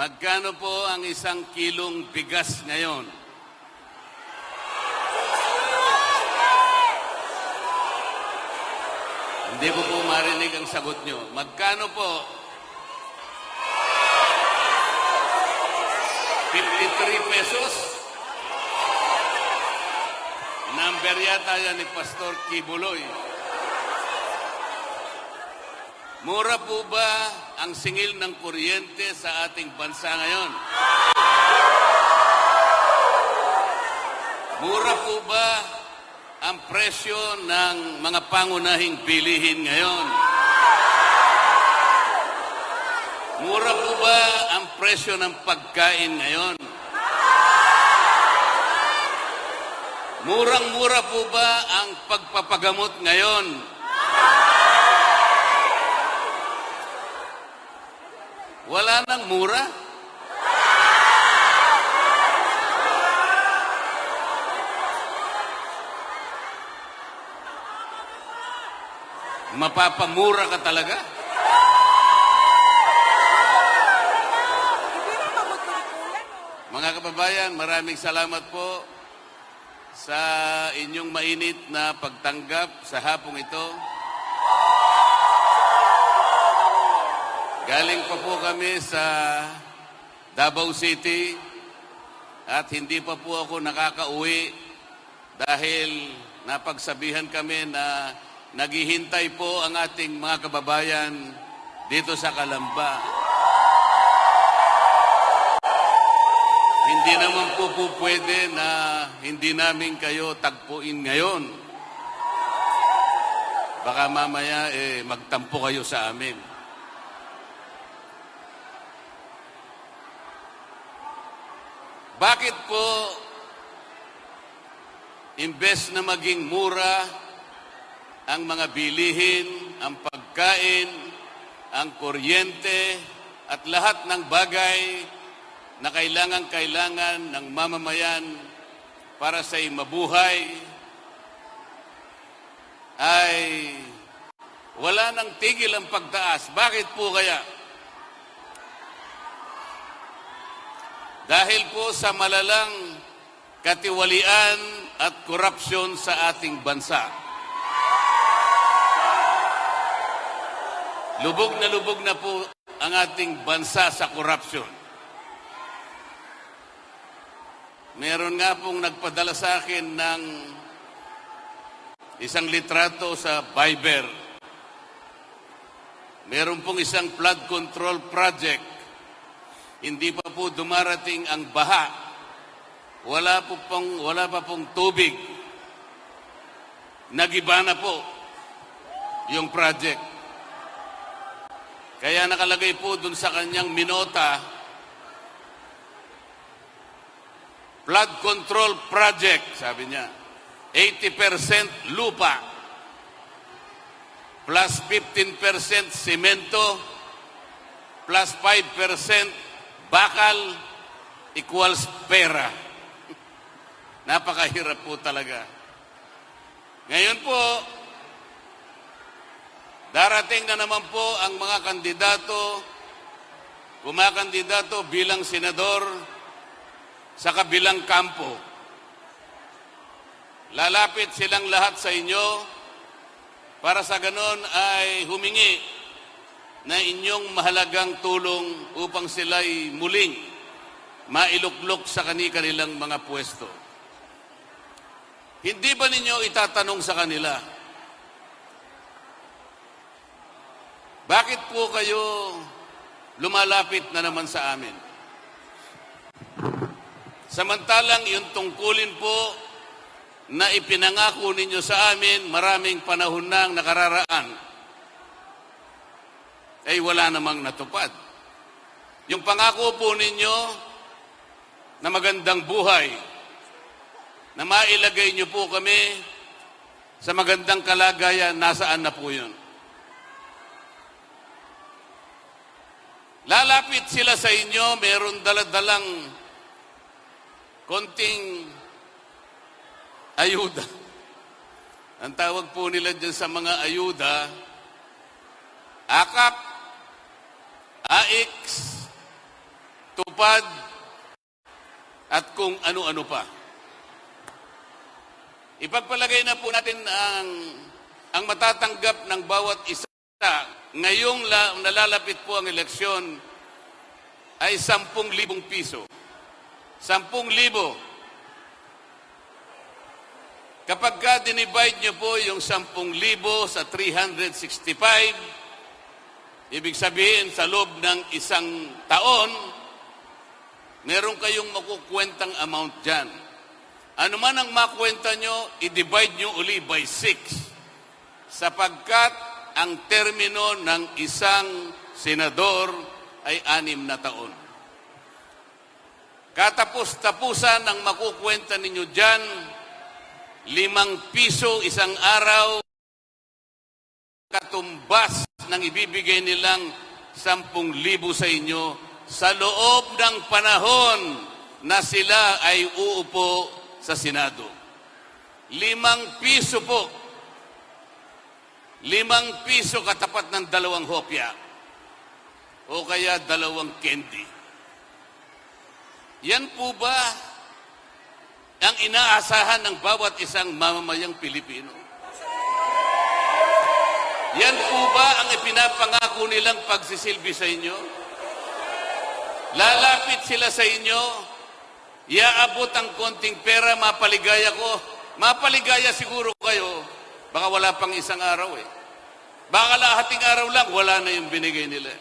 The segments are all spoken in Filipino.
Magkano po ang 1 kilong bigas ngayon? Hindi ko po marinig ang sagot nyo. Magkano po? 53 pesos? Number yata yan ni Pastor Kibuloy. Mura po ba ang singil ng kuryente sa ating bansa ngayon? Mura po ba ang presyo ng mga pangunahing bilihin ngayon? Mura po ba ang presyo ng pagkain ngayon? Murang-mura po ba ang pagpapagamot ngayon? Wala nang mura? Mapapamura ka talaga? Mga kababayan, maraming salamat po sa inyong mainit na pagtanggap sa hapong ito. Galing pa po kami sa Davao City at hindi pa po ako nakakauwi dahil napagsabihan kami na naghihintay po ang ating mga kababayan dito sa Calamba. Hindi naman po pwede na hindi namin kayo tagpuin ngayon. Baka mamaya magtampo kayo sa amin. Bakit po imbes na maging mura ang mga bilihin, ang pagkain, ang kuryente, at lahat ng bagay na kailangan ng mamamayan para sa mabuhay, ay wala nang tigil ang pagtaas? Bakit po kaya? Dahil po sa malalang katiwalian at korupsyon sa ating bansa. Lubog na po ang ating bansa sa korupsyon. Meron nga pong nagpadala sa akin ng isang litrato sa Viber. Meron pong isang flood control project. Hindi pa po dumarating ang baha. Wala pa pong tubig. Nagiba na po yung project. Kaya nakalagay po dun sa kanyang minota, flood control project, sabi niya. 80% lupa, plus 15% simento, plus 5% bakal, equals pera. Napakahirap po talaga. Ngayon po, darating na naman po ang mga kumakandidato bilang senador sa kabilang kampo. Lalapit silang lahat sa inyo para sa ganon ay humingi na inyong mahalagang tulong upang sila'y muling mailuklok sa kanilang mga pwesto. Hindi ba ninyo itatanong sa kanila, bakit po kayo lumalapit na naman sa amin? Samantalang yung tungkulin po na ipinangako ninyo sa amin maraming panahon nang nakararaan, ay wala namang natupad. Yung pangako po ninyo na magandang buhay, na mailagay nyo po kami sa magandang kalagayan, nasaan na po yun? Lalapit sila sa inyo, meron daladalang konting ayuda. Ang tawag po nila dyan sa mga ayuda, AKAP, AIX, lupad, at kung ano-ano pa. Ipagpalagay na po natin ang matatanggap ng bawat isa. Ngayong nalalapit po ang eleksyon ay 10,000 piso. 10,000. Kapag ka dinivide nyo po yung 10,000 sa 365, ibig sabihin sa loob ng isang taon, meron kayong makukwentang amount dyan. Ano man ang makwenta nyo, i-divide nyo uli by 6. Sapagkat ang termino ng isang senador ay 6 na taon. Katapos-tapusan ang makukwenta ninyo dyan, 5 piso isang araw, katumbas ng ibibigay nilang 10,000 sa inyo sa loob ng panahon na sila ay uupo sa Senado. 5 piso po. 5 piso katapat ng 2 hopya o kaya 2 candy. Yan po ba ang inaasahan ng bawat isang mamamayang Pilipino? Yan po ba ang ipinapangako nilang pagsisilbi sa inyo? Lalapit sila sa inyo, iaabot ang konting pera, mapaligaya ko. Mapaligaya siguro kayo, baka wala pang isang araw eh. Baka lahating araw lang, wala na yung binigay nila.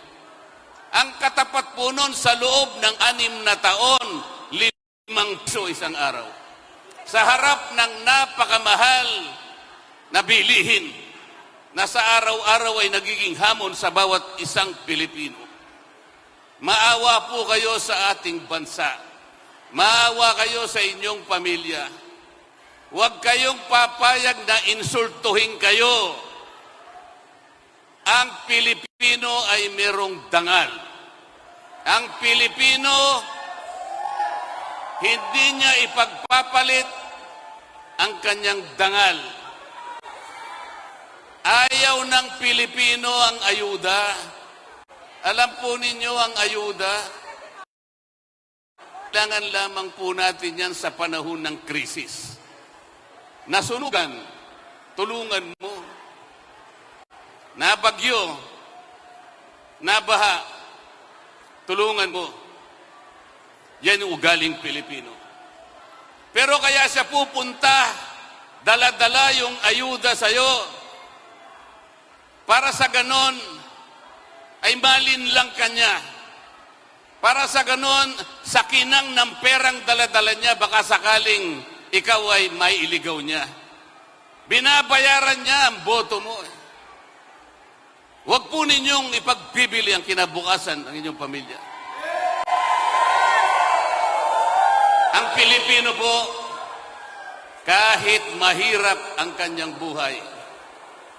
Ang katapat po nun sa loob ng 6 na taon, 5 piso isang araw. Sa harap ng napakamahal na bilihin na sa araw-araw ay nagiging hamon sa bawat isang Pilipino. Maawa po kayo sa ating bansa. Maawa kayo sa inyong pamilya. Huwag kayong papayag na insultuhin kayo. Ang Pilipino ay merong dangal. Ang Pilipino, hindi niya ipagpapalit ang kanyang dangal. Ayaw ng Pilipino ang ayuda. Alam po ninyo ang ayuda. Kailangan lamang po natin yan sa panahon ng krisis. Nasunugan, tulungan mo. Nabagyo, nabaha, tulungan mo. Yan yung ugaling Pilipino. Pero kaya siya pupunta, dala-dala yung ayuda sa'yo. Para sa ganon, ay malinlang kanya. Para sa ganon, sa kinang ng perang dala-dala niya, baka sakaling ikaw ay may iligaw niya. Binabayaran niya ang boto mo. Huwag po ninyong ipagbibili ang kinabukasan ng inyong pamilya. Ang Pilipino po, kahit mahirap ang kanyang buhay,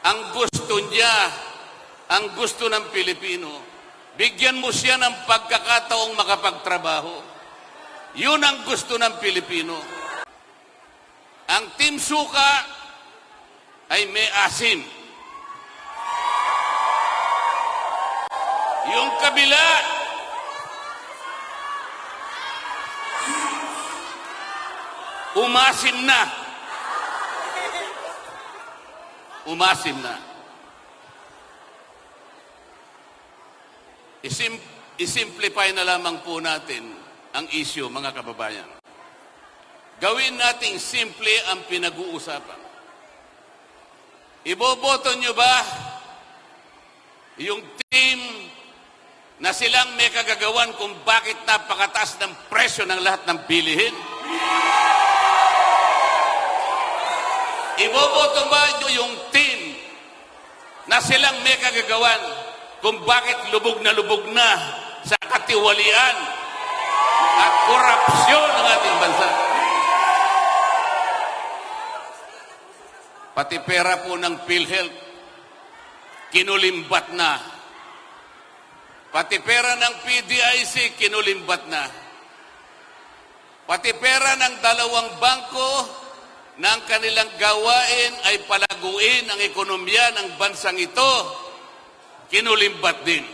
ang gusto niya, ang gusto ng Pilipino, bigyan mo siya ng pagkakataong makapagtrabaho. Yun ang gusto ng Pilipino. Ang Team Suka ay may asim. Yung kabila, umasim na. Umasim na. Isimplify na lamang po natin ang issue, mga kababayan. Gawin nating simple ang pinag-uusapan. Iboboto nyo ba yung team na silang may kagagawan kung bakit napakataas ng presyo ng lahat ng bilihin? Iboboto ba nyo yung team na silang may kagagawan kung bakit lubog na sa katiwalian at korupsyon ng ating bansa? Pati pera po ng PhilHealth, kinulimbat na. Pati pera ng PDIC, kinulimbat na. Pati pera ng 2 bangko na ang kanilang gawain ay palaguin ang ekonomiya ng bansang ito, kinulimbat din.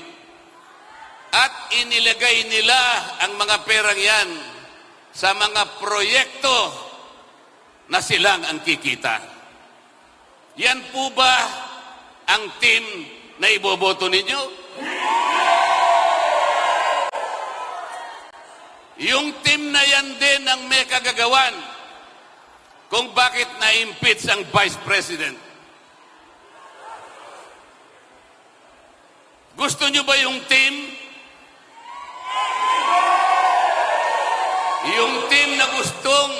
at inilagay nila ang mga perang yan sa mga proyekto na silang ang kikita. Yan po ba ang team na iboboto ninyo? Yung team na yan din ang may kagagawan kung bakit na-impeach ang Vice President. Gusto nyo ba yung team? Yung team na gustong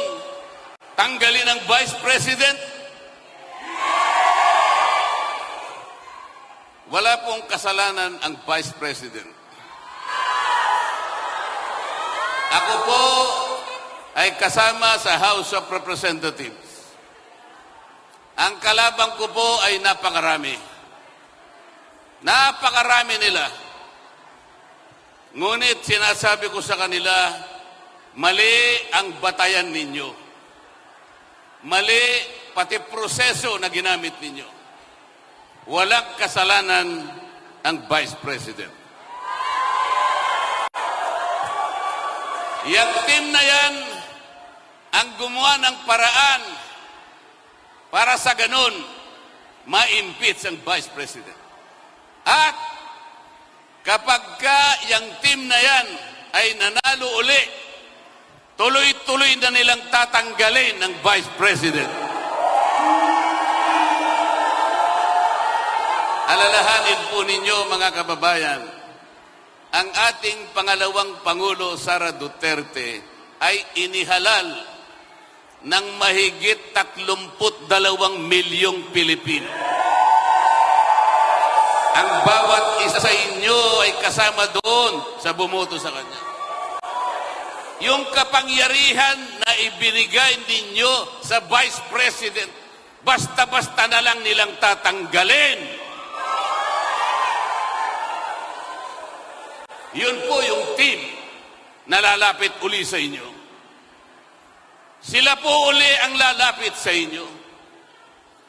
tanggalin ang Vice President? Wala pong kasalanan ang Vice President. Ako po ay kasama sa House of Representatives. Ang kalabang ko po ay napakarami. Napakarami nila. Ngunit sinasabi ko sa kanila, mali ang batayan ninyo. Mali pati proseso na ginamit ninyo. Walang kasalanan ang Vice President. Yang team na yan ang gumawa ng paraan para sa ganun ma-impeach ang Vice President. At kapag yung team na yan ay nanalo uli, tuloy-tuloy na nilang tatanggalin ng Vice President. Alalahanin po ninyo, mga kababayan, ang ating pangalawang Pangulo, Sara Duterte, ay inihalal ng mahigit 32 milyong Pilipino. Ang bawat isa sa inyo ay kasama doon sa bumoto sa kanya. Yung kapangyarihan na ibinigay ninyo sa Vice President, basta-basta na lang nilang tatanggalin. Yun po yung team na lalapit uli sa inyo. Sila po uli ang lalapit sa inyo.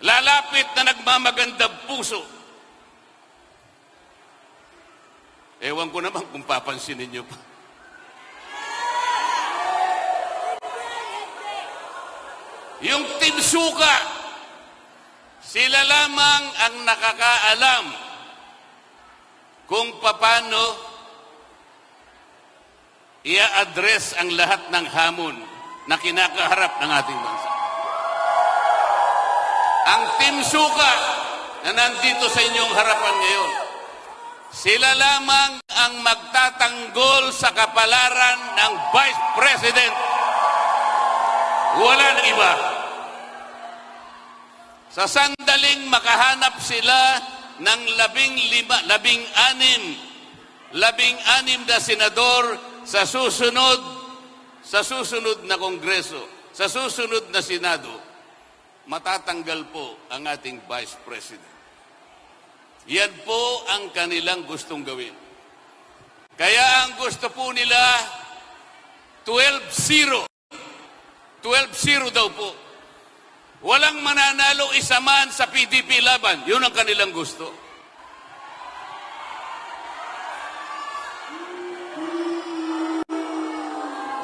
Lalapit na nagmamagandang puso. Ewan ko naman kung papansinin niyo pa. Yung Team Suka, sila lamang ang nakakaalam kung paano i-address ang lahat ng hamon na kinakaharap ng ating bansa. Ang Team Suka na nandito sa inyong harapan ngayon, sila lamang ang magtatanggol sa kapalaran ng Vice President. Wala nang iba. Sa sandaling makahanap sila ng 16 na senador sa susunod na Kongreso, sa susunod na Senado, matatanggal po ang ating Vice President. Yan po ang kanilang gustong gawin. Kaya ang gusto po nila, 12-0. 12-0 daw po. Walang mananalo isa man sa PDP laban. Yun ang kanilang gusto.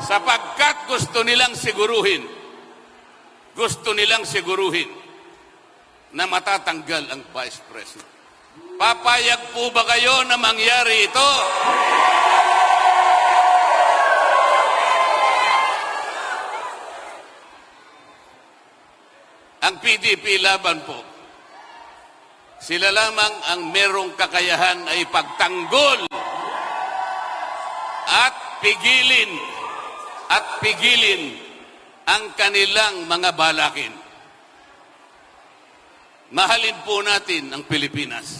Sapagkat gusto nilang siguruhin na matatanggal ang Vice President. Papayag po ba kayo na mangyari ito? Ang PDP laban po, sila lamang ang merong kakayahan ay pagtanggol at pigilin ang kanilang mga balakin. Mahalin po natin ang Pilipinas.